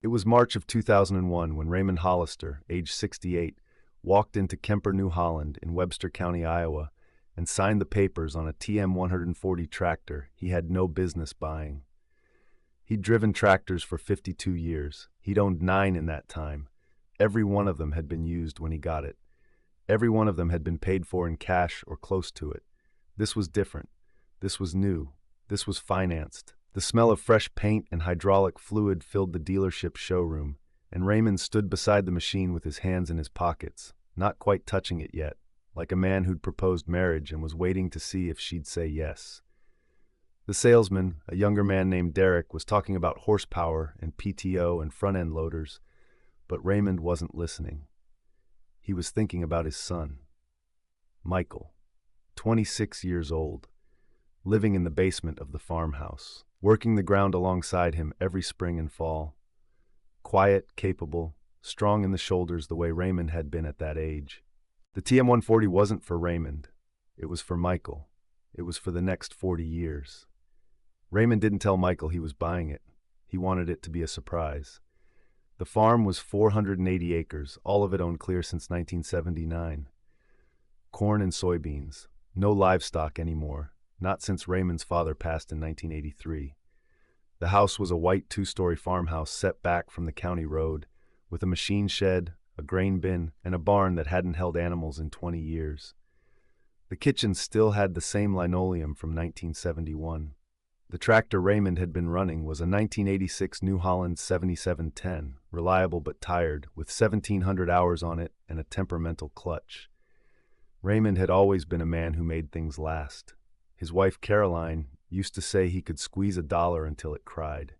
It was March of 2001 when Raymond Hollister, age 68, walked into Kemper, New Holland in Webster County, Iowa, and signed the papers on a TM 140 tractor he had no business buying. He'd driven tractors for 52 years. He'd owned 9 in that time. Every one of them had been used when he got it. Every one of them had been paid for in cash or close to it. This was different. This was new. This was financed. The smell of fresh paint and hydraulic fluid filled the dealership showroom, and Raymond stood beside the machine with his hands in his pockets, not quite touching it yet, like a man who'd proposed marriage and was waiting to see if she'd say yes. The salesman, a younger man named Derek, was talking about horsepower and PTO and front-end loaders, but Raymond wasn't listening. He was thinking about his son, Michael, 26 years old, living in the basement of the farmhouse, working the ground alongside him every spring and fall. Quiet, capable, strong in the shoulders the way Raymond had been at that age. The TM140 wasn't for Raymond. It was for Michael. It was for the next 40 years. Raymond didn't tell Michael he was buying it. He wanted it to be a surprise. The farm was 480 acres, all of it owned clear since 1979. Corn and soybeans. No livestock anymore, not since Raymond's father passed in 1983. The house was a white 2-story farmhouse set back from the county road, with a machine shed, a grain bin, and a barn that hadn't held animals in 20 years. The kitchen still had the same linoleum from 1971. The tractor Raymond had been running was a 1986 New Holland 7710, reliable but tired, with 1,700 hours on it and a temperamental clutch. Raymond had always been a man who made things last. His wife Caroline used to say he could squeeze $1 until it cried.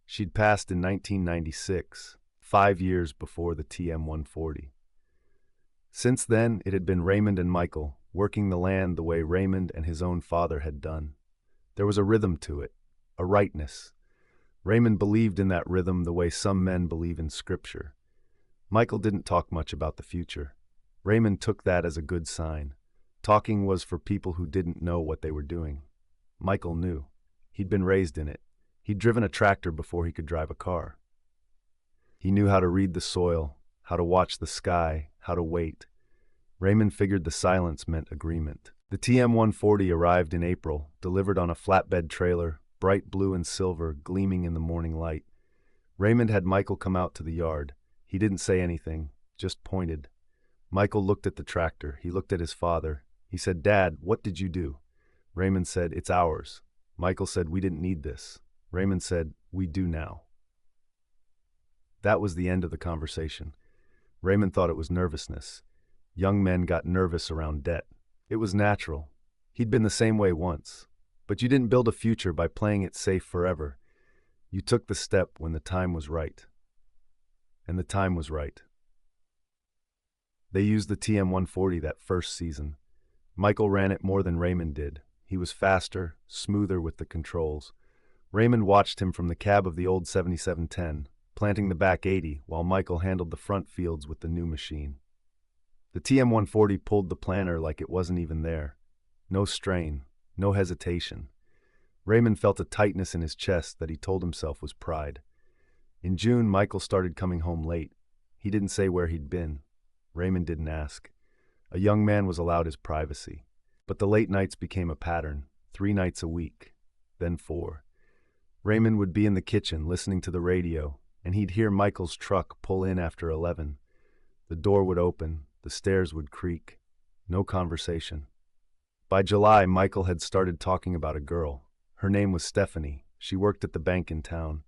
She'd passed in 1996, 5 years before the TM140. Since then, it had been Raymond and Michael, working the land the way Raymond and his own father had done. There was a rhythm to it, a rightness. Raymond believed in that rhythm the way some men believe in Scripture. Michael didn't talk much about the future. Raymond took that as a good sign. Talking was for people who didn't know what they were doing. Michael knew. He'd been raised in it. He'd driven a tractor before he could drive a car. He knew how to read the soil, how to watch the sky, how to wait. Raymond figured the silence meant agreement. The TM140 arrived in April, delivered on a flatbed trailer, bright blue and silver, gleaming in the morning light. Raymond had Michael come out to the yard. He didn't say anything, just pointed. Michael looked at the tractor. He looked at his father. He said, "Dad, what did you do?" Raymond said, "It's ours." Michael said, "We didn't need this." Raymond said, "We do now." That was the end of the conversation. Raymond thought it was nervousness. Young men got nervous around debt. It was natural. He'd been the same way once. But you didn't build a future by playing it safe forever. You took the step when the time was right. And the time was right. They used the TM140 that first season. Michael ran it more than Raymond did. He was faster, smoother with the controls. Raymond watched him from the cab of the old 7710, planting the back 80, while Michael handled the front fields with the new machine. The TM140 pulled the planter like it wasn't even there. No strain, no hesitation. Raymond felt a tightness in his chest that he told himself was pride. In June, Michael started coming home late. He didn't say where he'd been. Raymond didn't ask. A young man was allowed his privacy. But the late nights became a pattern, 3 nights a week, then 4. Raymond would be in the kitchen listening to the radio, and he'd hear Michael's truck pull in after 11. The door would open, the stairs would creak. No conversation. By July, Michael had started talking about a girl. Her name was Stephanie. She worked at the bank in town.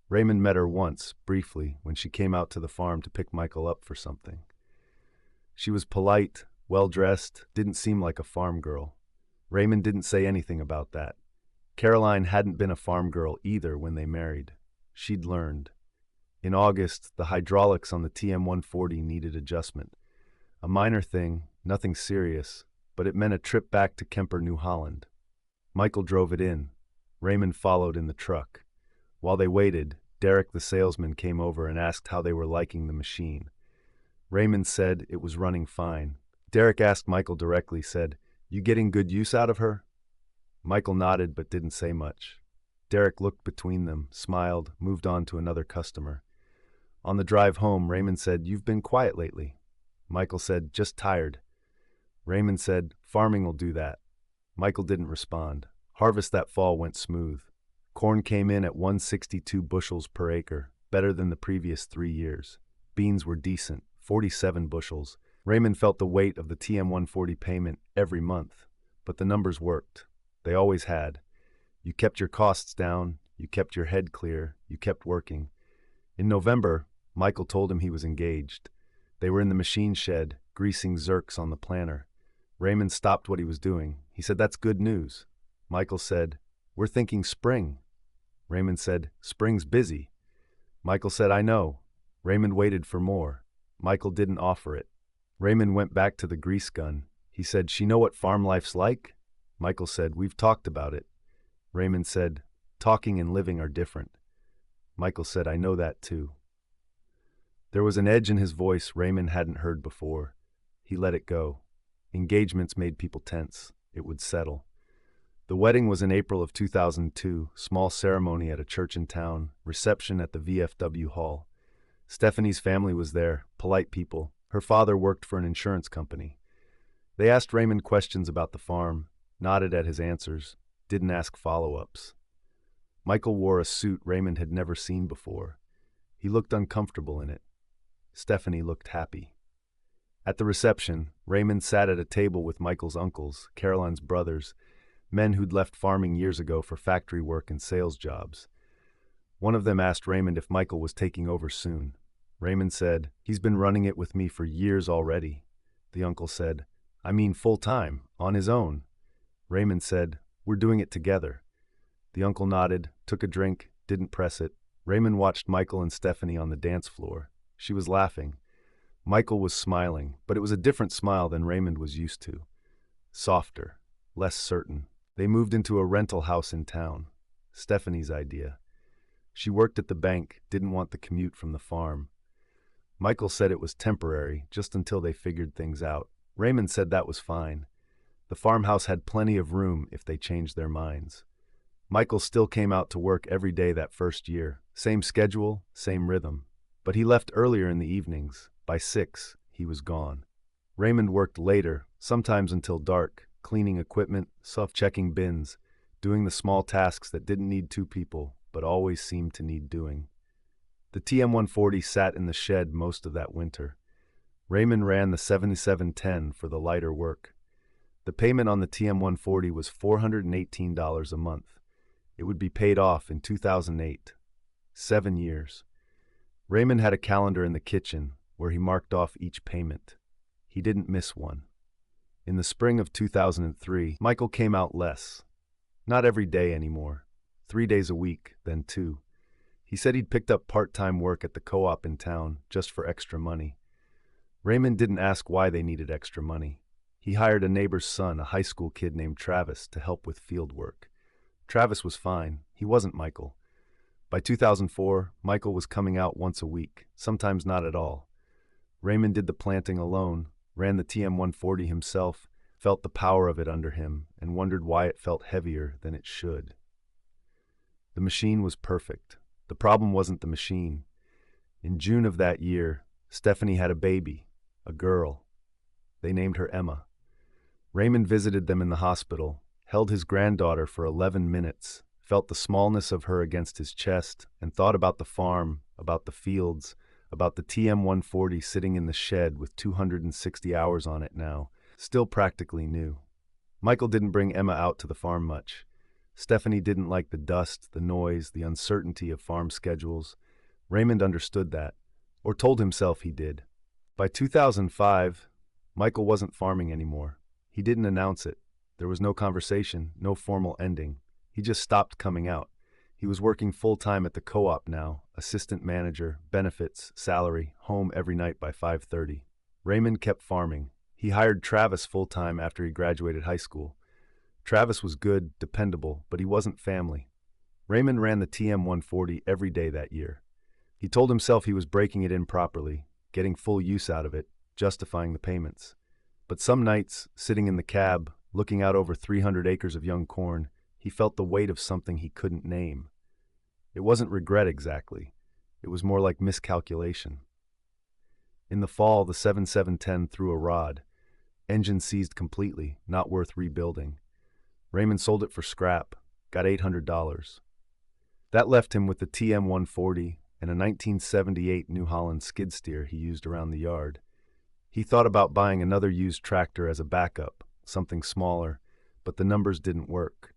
Raymond met her once, briefly, when she came out to the farm to pick Michael up for something. She was polite, well-dressed, didn't seem like a farm girl. Raymond didn't say anything about that. Caroline hadn't been a farm girl either when they married. She'd learned. In August, the hydraulics on the TM140 needed adjustment. A minor thing, nothing serious, but it meant a trip back to Kemper, New Holland. Michael drove it in. Raymond followed in the truck. While they waited, Derek the salesman came over and asked how they were liking the machine. Raymond said it was running fine. Derek asked Michael directly, said, "You getting good use out of her?" Michael nodded but didn't say much. Derek looked between them, smiled, moved on to another customer. On the drive home, Raymond said, "You've been quiet lately." Michael said, "Just tired." Raymond said, "Farming will do that." Michael didn't respond. Harvest that fall went smooth. Corn came in at 162 bushels per acre, better than the previous 3 years. Beans were decent, 47 bushels. Raymond felt the weight of the TM140 payment every month, but the numbers worked. They always had. You kept your costs down, you kept your head clear, you kept working. In November, Michael told him he was engaged. They were in the machine shed, greasing zerks on the planter. Raymond stopped what he was doing. He said, "That's good news." Michael said, "We're thinking spring." Raymond said, "Spring's busy." Michael said, "I know." Raymond waited for more. Michael didn't offer it. Raymond went back to the grease gun. He said, "She know what farm life's like?" Michael said, "We've talked about it." Raymond said, "Talking and living are different." Michael said, "I know that too." There was an edge in his voice Raymond hadn't heard before. He let it go. Engagements made people tense. It would settle. The wedding was in April of 2002, small ceremony at a church in town, reception at the VFW hall. Stephanie's family was there, polite people. Her father worked for an insurance company. They asked Raymond questions about the farm, nodded at his answers, didn't ask follow-ups. Michael wore a suit Raymond had never seen before. He looked uncomfortable in it. Stephanie looked happy. At the reception, Raymond sat at a table with Michael's uncles, Caroline's brothers, men who'd left farming years ago for factory work and sales jobs. One of them asked Raymond if Michael was taking over soon. Raymond said, "He's been running it with me for years already." The uncle said, "I mean full-time, on his own." Raymond said, "We're doing it together." The uncle nodded, took a drink, didn't press it. Raymond watched Michael and Stephanie on the dance floor. She was laughing. Michael was smiling, but it was a different smile than Raymond was used to. Softer, less certain. They moved into a rental house in town. Stephanie's idea. She worked at the bank, didn't want the commute from the farm. Michael said it was temporary, just until they figured things out. Raymond said that was fine. The farmhouse had plenty of room if they changed their minds. Michael still came out to work every day that first year. Same schedule, same rhythm. But he left earlier in the evenings. By 6, he was gone. Raymond worked later, sometimes until dark, cleaning equipment, self-checking bins, doing the small tasks that didn't need 2 people, but always seemed to need doing. The TM140 sat in the shed most of that winter. Raymond ran the 7710 for the lighter work. The payment on the TM140 was $418 a month. It would be paid off in 2008. 7 years. Raymond had a calendar in the kitchen where he marked off each payment. He didn't miss one. In the spring of 2003, Michael came out less. Not every day anymore. 3 days a week, then 2. He said he'd picked up part-time work at the co-op in town just for extra money. Raymond didn't ask why they needed extra money. He hired a neighbor's son, a high school kid named Travis, to help with field work. Travis was fine. He wasn't Michael. By 2004, Michael was coming out once a week, sometimes not at all. Raymond did the planting alone, ran the TM140 himself, felt the power of it under him, and wondered why it felt heavier than it should. The machine was perfect. The problem wasn't the machine. In June of that year, Stephanie had a baby, a girl. They named her Emma. Raymond visited them in the hospital, held his granddaughter for 11 minutes, felt the smallness of her against his chest, and thought about the farm, about the fields, about the TM140 sitting in the shed with 260 hours on it now, still practically new. Michael didn't bring Emma out to the farm much. Stephanie didn't like the dust, the noise, the uncertainty of farm schedules. Raymond understood that, or told himself he did. By 2005, Michael wasn't farming anymore. He didn't announce it. There was no conversation, no formal ending. He just stopped coming out. He was working full-time at the co-op now, assistant manager, benefits, salary, home every night by 5:30. Raymond kept farming. He hired Travis full-time after he graduated high school. Travis was good, dependable, but he wasn't family. Raymond ran the TM140 every day that year. He told himself he was breaking it in properly, getting full use out of it, justifying the payments. But some nights, sitting in the cab, looking out over 300 acres of young corn, He felt the weight of something he couldn't name. It wasn't regret exactly. It was more like miscalculation. In the fall, the 7710 threw a rod. Engine seized completely, not worth rebuilding. Raymond sold it for scrap, got $800. That left him with the TM140 and a 1978 New Holland skid steer he used around the yard. He thought about buying another used tractor as a backup, something smaller, but the numbers didn't work.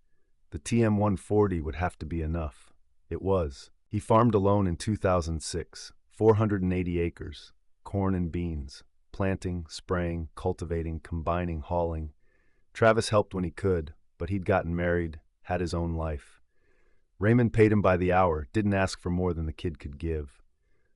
The TM140 would have to be enough. It was. He farmed alone in 2006, 480 acres, corn and beans, planting, spraying, cultivating, combining, hauling. Travis helped when he could, but he'd gotten married, had his own life. Raymond paid him by the hour, didn't ask for more than the kid could give.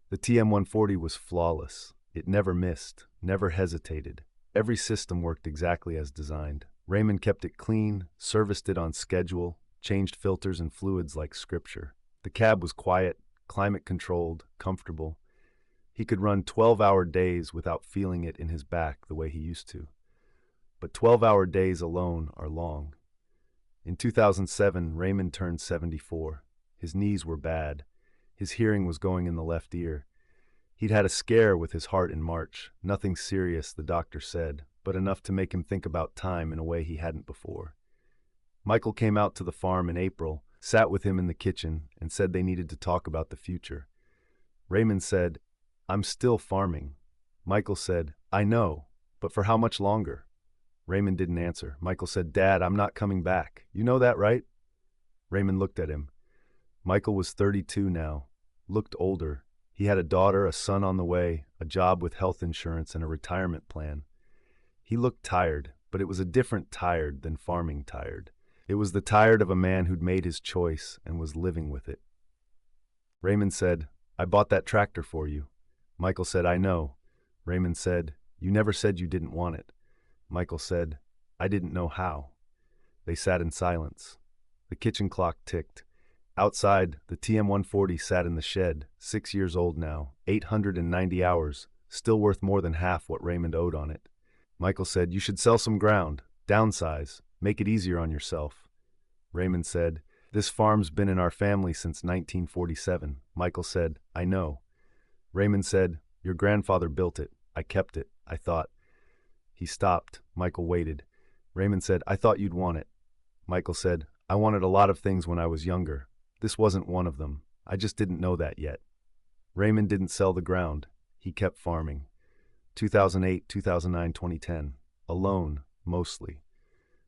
The TM140 was flawless. It never missed, never hesitated. Every system worked exactly as designed. Raymond kept it clean, serviced it on schedule, changed filters and fluids like scripture. The cab was quiet, climate-controlled, comfortable. He could run 12-hour days without feeling it in his back the way he used to. But 12-hour days alone are long. In 2007, Raymond turned 74. His knees were bad. His hearing was going in the left ear. He'd had a scare with his heart in March. Nothing serious, the doctor said, but enough to make him think about time in a way he hadn't before. Michael came out to the farm in April, sat with him in the kitchen, and said they needed to talk about the future. Raymond said, "I'm still farming." Michael said, "I know, but for how much longer?" Raymond didn't answer. Michael said, "Dad, I'm not coming back. You know that, right?" Raymond looked at him. Michael was 32 now, looked older. He had a daughter, a son on the way, a job with health insurance, and a retirement plan. He looked tired, but it was a different tired than farming tired. It was the tired of a man who'd made his choice and was living with it. Raymond said, "I bought that tractor for you." Michael said, "I know." Raymond said, "You never said you didn't want it." Michael said, "I didn't know how." They sat in silence. The kitchen clock ticked. Outside, the TM140 sat in the shed, 6 years old now, 890 hours, still worth more than half what Raymond owed on it. Michael said, "You should sell some ground, downsize, make it easier on yourself." Raymond said, "This farm's been in our family since 1947. Michael said, "I know." Raymond said, "Your grandfather built it. I kept it. I thought." He stopped. Michael waited. Raymond said, "I thought you'd want it." Michael said, "I wanted a lot of things when I was younger. This wasn't one of them. I just didn't know that yet." Raymond didn't sell the ground. He kept farming. 2008, 2009, 2010. Alone, mostly.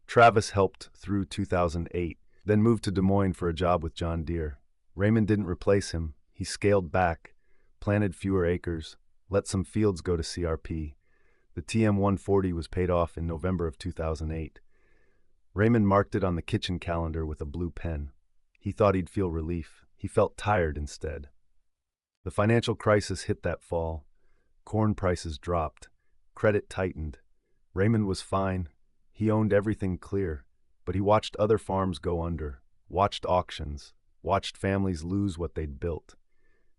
Travis helped through 2008, then moved to Des Moines for a job with John Deere. Raymond didn't replace him. He scaled back, planted fewer acres, let some fields go to CRP. The TM140 was paid off in November of 2008. Raymond marked it on the kitchen calendar with a blue pen. He thought he'd feel relief. He felt tired instead. The financial crisis hit that fall. Corn prices dropped. Credit tightened. Raymond was fine. He owned everything clear, but he watched other farms go under, watched auctions, watched families lose what they'd built.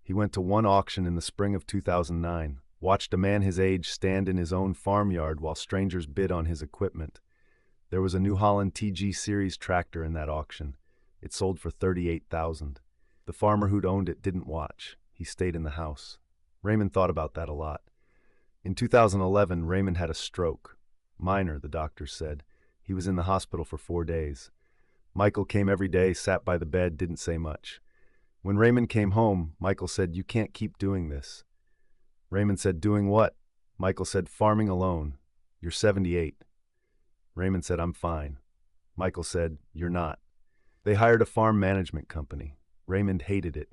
He went to one auction in the spring of 2009, watched a man his age stand in his own farmyard while strangers bid on his equipment. There was a New Holland TG Series tractor in that auction. It sold for $38,000. The farmer who'd owned it didn't watch. He stayed in the house. Raymond thought about that a lot. In 2011, Raymond had a stroke. Minor, the doctors said. He was in the hospital for 4 days. Michael came every day, sat by the bed, didn't say much. When Raymond came home, Michael said, "You can't keep doing this." Raymond said, "Doing what?" Michael said, "Farming alone. You're 78. Raymond said, "I'm fine." Michael said, "You're not." They hired a farm management company. Raymond hated it.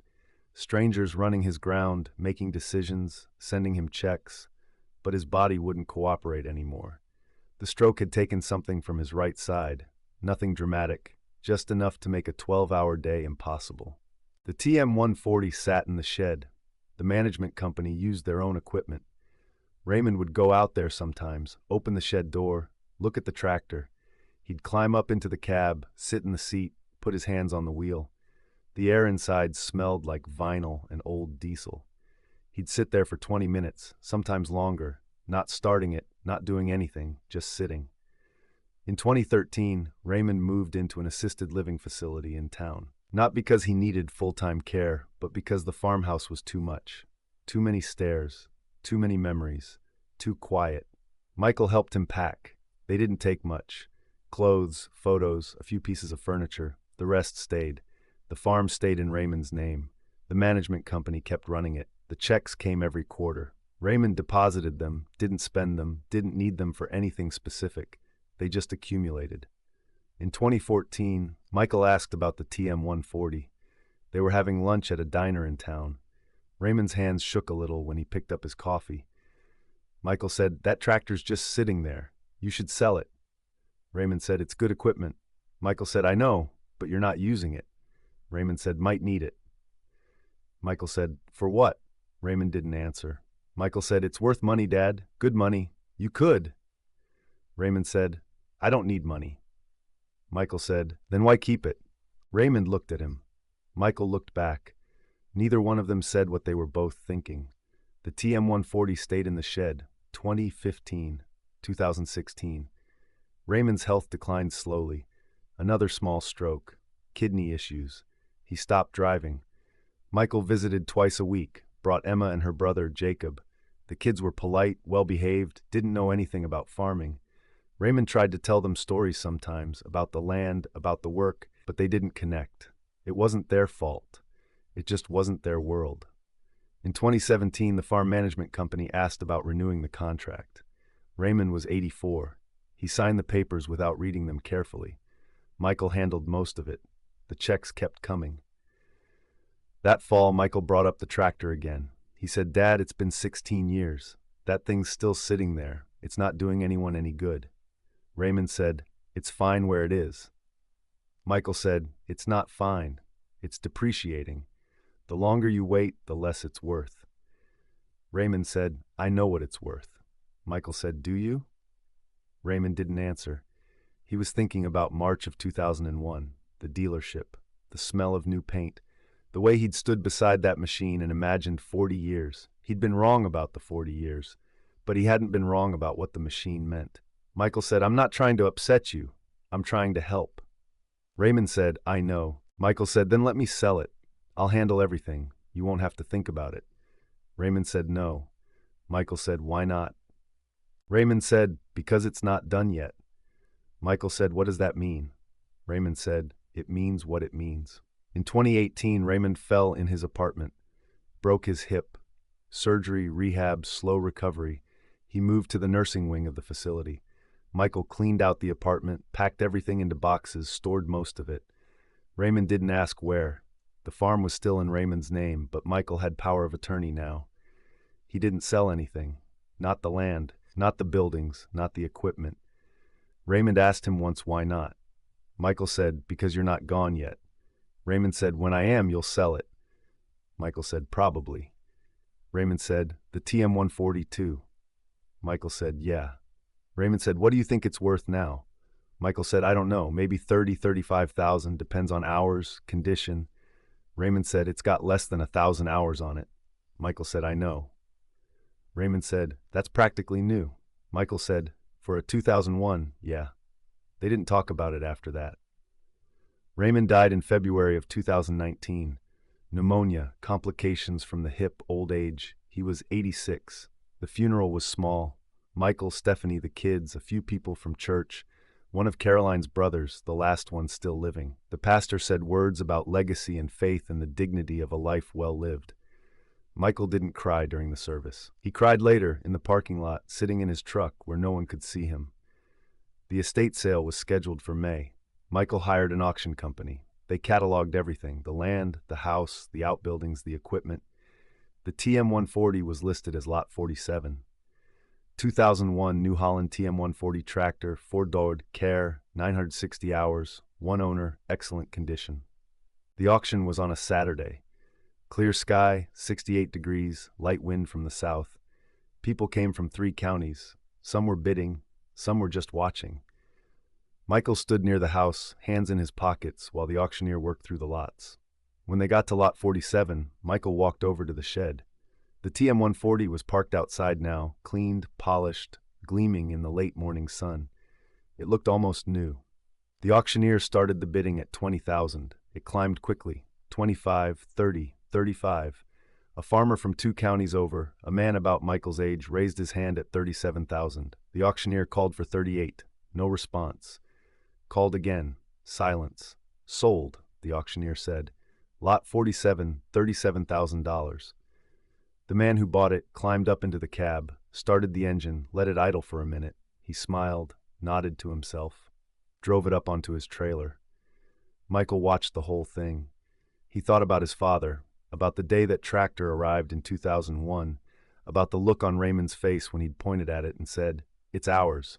Strangers running his ground, making decisions, sending him checks, but his body wouldn't cooperate anymore. The stroke had taken something from his right side. Nothing dramatic, just enough to make a 12-hour day impossible. The TM140 sat in the shed. The management company used their own equipment. Raymond would go out there sometimes, open the shed door, look at the tractor. He'd climb up into the cab, sit in the seat, put his hands on the wheel. The air inside smelled like vinyl and old diesel. He'd sit there for 20 minutes, sometimes longer, not starting it, not doing anything, just sitting. In 2013, Raymond moved into an assisted living facility in town. Not because he needed full-time care, but because the farmhouse was too much. Too many stairs, too many memories, too quiet. Michael helped him pack. They didn't take much. Clothes, photos, a few pieces of furniture. The rest stayed. The farm stayed in Raymond's name. The management company kept running it. The checks came every quarter. Raymond deposited them, didn't spend them, didn't need them for anything specific. They just accumulated. In 2014, Michael asked about the TM-140. They were having lunch at a diner in town. Raymond's hands shook a little when he picked up his coffee. Michael said, "That tractor's just sitting there. You should sell it." Raymond said, "It's good equipment." Michael said, "I know, but you're not using it." Raymond said, "Might need it." Michael said, "For what?" Raymond didn't answer. Michael said, "It's worth money, Dad. Good money. You could." Raymond said, "I don't need money." Michael said, "Then why keep it?" Raymond looked at him. Michael looked back. Neither one of them said what they were both thinking. The TM-140 stayed in the shed, 2015, 2016. Raymond's health declined slowly. Another small stroke. Kidney issues. He stopped driving. Michael visited twice a week, brought Emma and her brother, Jacob. The kids were polite, well-behaved, didn't know anything about farming. Raymond tried to tell them stories sometimes, about the land, about the work, but they didn't connect. It wasn't their fault. It just wasn't their world. In 2017, the farm management company asked about renewing the contract. Raymond was 84. He signed the papers without reading them carefully. Michael handled most of it. The checks kept coming. That fall, Michael brought up the tractor again. He said, "Dad, it's been 16 years. That thing's still sitting there. It's not doing anyone any good." Raymond said, "It's fine where it is." Michael said, "It's not fine. It's depreciating. The longer you wait, the less it's worth." Raymond said, "I know what it's worth." Michael said, "Do you?" Raymond didn't answer. He was thinking about March of 2001, the dealership, the smell of new paint, the way he'd stood beside that machine and imagined 40 years. He'd been wrong about the 40 years, but he hadn't been wrong about what the machine meant. Michael said, "I'm not trying to upset you. I'm trying to help." Raymond said, "I know." Michael said, "Then let me sell it. I'll handle everything. You won't have to think about it." Raymond said, "No." Michael said, "Why not?" Raymond said, "Because it's not done yet." Michael said, "What does that mean?" Raymond said, "It means what it means." In 2018, Raymond fell in his apartment, broke his hip. Surgery, rehab, slow recovery. He moved to the nursing wing of the facility. Michael cleaned out the apartment, packed everything into boxes, stored most of it. Raymond didn't ask where. The farm was still in Raymond's name, but Michael had power of attorney now. He didn't sell anything. Not the land, not the buildings, not the equipment. Raymond asked him once why not. Michael said, "Because you're not gone yet." Raymond said, "When I am, you'll sell it." Michael said, "Probably." Raymond said, "The TM-140 too." Michael said, "Yeah." Raymond said, "What do you think it's worth now?" Michael said, "I don't know, maybe 30, 35,000, depends on hours, condition." Raymond said, "It's got less than 1,000 hours on it." Michael said, "I know." Raymond said, "That's practically new." Michael said, "For a 2001, yeah." They didn't talk about it after that. Raymond died in February of 2019. Pneumonia, complications from the hip, old age. He was 86. The funeral was small. Michael, Stephanie, the kids, a few people from church, one of Caroline's brothers, the last one still living. The pastor said words about legacy and faith and the dignity of a life well lived. Michael didn't cry during the service. He cried later, in the parking lot, sitting in his truck where no one could see him. The estate sale was scheduled for May. Michael hired an auction company. They cataloged everything, the land, the house, the outbuildings, the equipment. The TM-140 was listed as Lot 47. 2001 New Holland TM-140 tractor, 4-door, care, 960 hours, one owner, excellent condition. The auction was on a Saturday. Clear sky, 68 degrees, light wind from the south. People came from 3 counties. Some were bidding, some were just watching. Michael stood near the house, hands in his pockets, while the auctioneer worked through the lots. When they got to Lot 47, Michael walked over to the shed. The TM-140 was parked outside now, cleaned, polished, gleaming in the late morning sun. It looked almost new. The auctioneer started the bidding at 20,000. It climbed quickly. 25, 30, 35. A farmer from 2 counties over, a man about Michael's age, raised his hand at 37,000. The auctioneer called for 38. No response. Called again. Silence. Sold, the auctioneer said. Lot 47, $37,000. The man who bought it climbed up into the cab, started the engine, let it idle for a minute. He smiled, nodded to himself, drove it up onto his trailer. Michael watched the whole thing. He thought about his father, about the day that tractor arrived in 2001, about the look on Raymond's face when he'd pointed at it and said, "It's ours."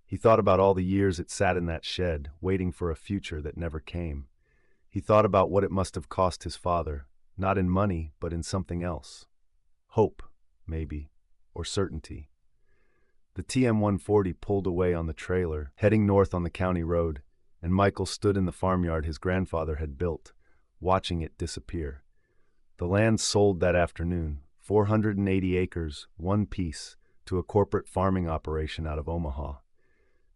He thought about all the years it sat in that shed, waiting for a future that never came. He thought about what it must have cost his father, not in money, but in something else. Hope, maybe, or certainty. The TM-140 pulled away on the trailer, heading north on the county road, and Michael stood in the farmyard his grandfather had built, watching it disappear. The land sold that afternoon, 480 acres, one piece, to a corporate farming operation out of Omaha.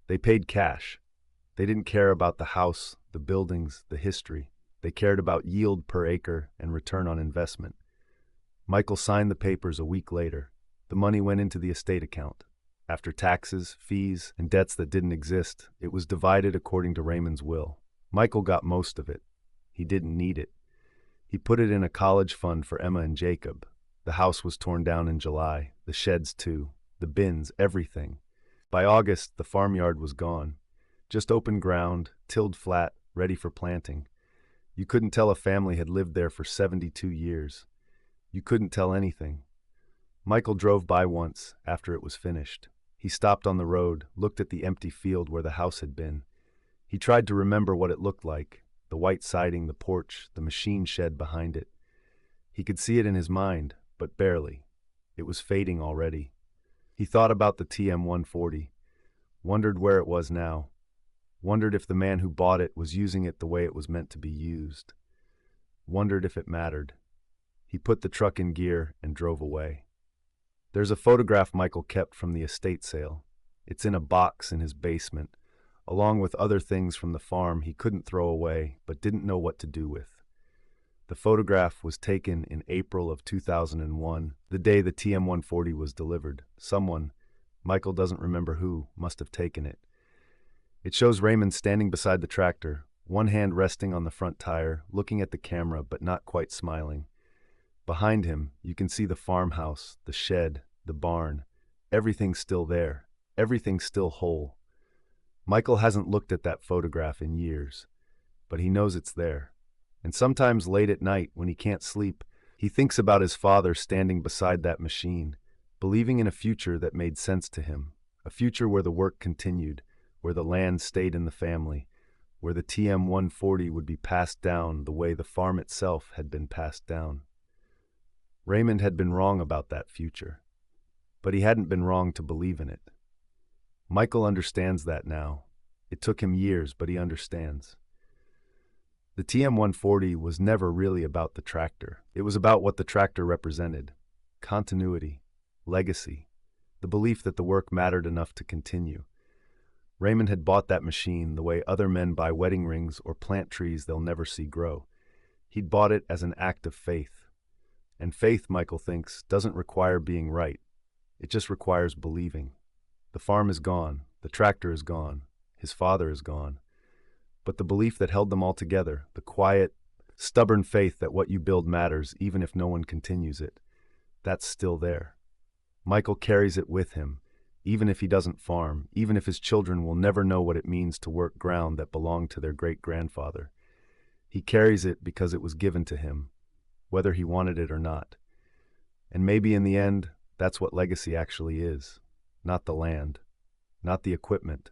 They paid cash. They didn't care about the house, the buildings, the history. They cared about yield per acre and return on investment. Michael signed the papers a week later. The money went into the estate account. After taxes, fees, and debts that didn't exist, it was divided according to Raymond's will. Michael got most of it. He didn't need it. He put it in a college fund for Emma and Jacob. The house was torn down in July, the sheds too, the bins, everything. By August, the farmyard was gone. Just open ground, tilled flat, ready for planting. You couldn't tell a family had lived there for 72 years. You couldn't tell anything. Michael drove by once, after it was finished. He stopped on the road, looked at the empty field where the house had been. He tried to remember what it looked like, the white siding, the porch, the machine shed behind it. He could see it in his mind, but barely. It was fading already. He thought about the TM-140, wondered where it was now, wondered if the man who bought it was using it the way it was meant to be used, wondered if it mattered. He put the truck in gear and drove away. There's a photograph Michael kept from the estate sale. It's in a box in his basement, along with other things from the farm he couldn't throw away but didn't know what to do with. The photograph was taken in April of 2001, the day the TM-140 was delivered. Someone, Michael doesn't remember who, must have taken it. It shows Raymond standing beside the tractor, one hand resting on the front tire, looking at the camera but not quite smiling. Behind him, you can see the farmhouse, the shed, the barn. Everything's still there. Everything's still whole. Michael hasn't looked at that photograph in years, but he knows it's there. And sometimes late at night, when he can't sleep, he thinks about his father standing beside that machine, believing in a future that made sense to him, a future where the work continued, where the land stayed in the family, where the TM-140 would be passed down the way the farm itself had been passed down. Raymond had been wrong about that future, but he hadn't been wrong to believe in it. Michael understands that now. It took him years, but he understands. The TM-140 was never really about the tractor. It was about what the tractor represented: continuity, legacy, the belief that the work mattered enough to continue. Raymond had bought that machine the way other men buy wedding rings or plant trees they'll never see grow. He'd bought it as an act of faith. And faith, Michael thinks, doesn't require being right. It just requires believing. The farm is gone. The tractor is gone. His father is gone. But the belief that held them all together, the quiet, stubborn faith that what you build matters even if no one continues it, that's still there. Michael carries it with him, even if he doesn't farm, even if his children will never know what it means to work ground that belonged to their great-grandfather. He carries it because it was given to him, whether he wanted it or not. And maybe in the end, that's what legacy actually is. Not the land, not the equipment,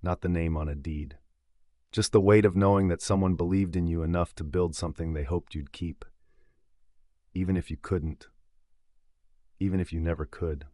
not the name on a deed. Just the weight of knowing that someone believed in you enough to build something they hoped you'd keep. Even if you couldn't. Even if you never could.